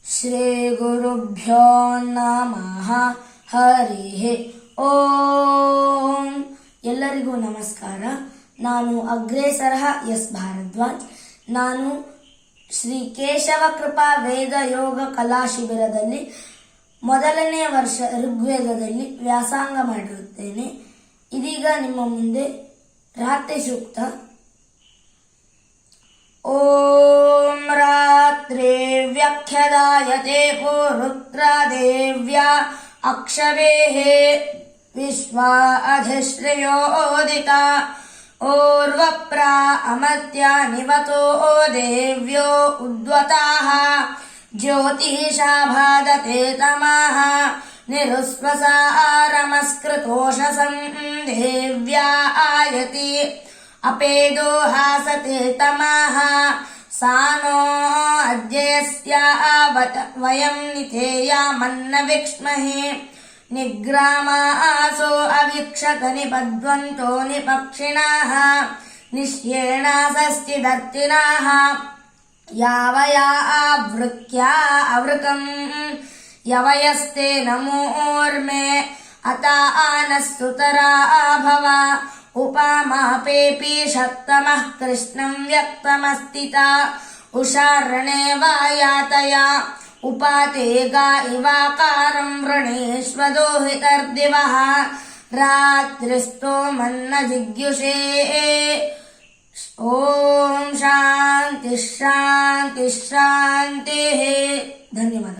ಶ್ರೀಗುರುಭ್ಯೋ ನಮಃ ಹರಿಃ ಓಂ. ಎಲ್ಲರಿಗೂ ನಮಸ್ಕಾರ. ನಾನು ಅಗ್ರೇಸರ ಎಸ್ ಭಾರದ್ವಾಜ್. ನಾನು ಶ್ರೀ ಕೇಶವ ಕೃಪಾ ವೇದ ಯೋಗ ಕಲಾ ಶಿಬಿರದಲ್ಲಿ ಮೊದಲನೇ ವರ್ಷ ಋಗ್ವೇದದಲ್ಲಿ ವ್ಯಾಸಂಗ ಮಾಡಿರುತ್ತೇನೆ. ಇದೀಗ ನಿಮ್ಮ ಮುಂದೆ ರಾತ್ರಿ ಸೂಕ್ತ. ಓಂ ರಾತ್ರಿ ವ್ಯಖ್ಯದಾಯತೆ ಪುರುತ್ರ ದೇವ್ಯಾ ಅಕ್ಷವೇಃ ವಿಶ್ವಾ ಅಧಿಶ್ರೇಯೋದಿತ ಓರ್ವಪ್ರ ಅಮರ್ತ್ಯ ನಿವತೋ ದೇವ್ಯೋ ಉದ್ವತಾಃ ಜ್ಯೋತಿಷಾ ಭಾದತೆ ತಮಃ ನಿರುಸ್ವಸಾರಮಸ್ಕೃತೋಷಸಂ ದೇವ್ಯಾ ಆಯತಿ ಅಪೇದೋ ಹಾಸತೆ ತಮಃ ಸಾನೋ ಅದ್ಯಸ್ಯಾವತ ವಯಂ ನಿಥೇಯಾಮನ್ನ ವಿಕ್ಷ್ಮಹೆ ನಿಗ್ರಾಮಾಸೋ ಅವಿಕ್ಷತ ನಿಪದ್ವಂತೋ ನಿಪಕ್ಷಿಣಃ ನಿಶ್ಯೇಣಾಸಸ್ತಿದರ್ತಿನಃ ಯಾವಯಾವೃಕ್ಯಾ ಅವೃಕಂ ಯವಯಸ್ತೆ ನಮೋರ್ಮೆ ಅತ ಆನಸ್ತುತರಾ ಭವ ಉಪಮಾಪೇಪಿ ಶಕ್ತಮಃ ಕೃಷ್ಣಂ ವ್ಯಕ್ತಮಸ್ತಿತ ಉಷಾರಣೆ ವಾಯಾತಯ ಉಪಾತೆ ಗಾ ಇವಾಕಾರಂ ವೃಣೇಶ್ವದೋಹಿತರ್ದಿವಃ ರಾತ್ರಿಸ್ತೋಮನ್ನ ಜಿಗ್ಯುಷೇ. ಓಂ ಶಾಂತಿ ಶಾಂತಿ ಶಾಂತಿ. ಧನ್ಯವಾದ.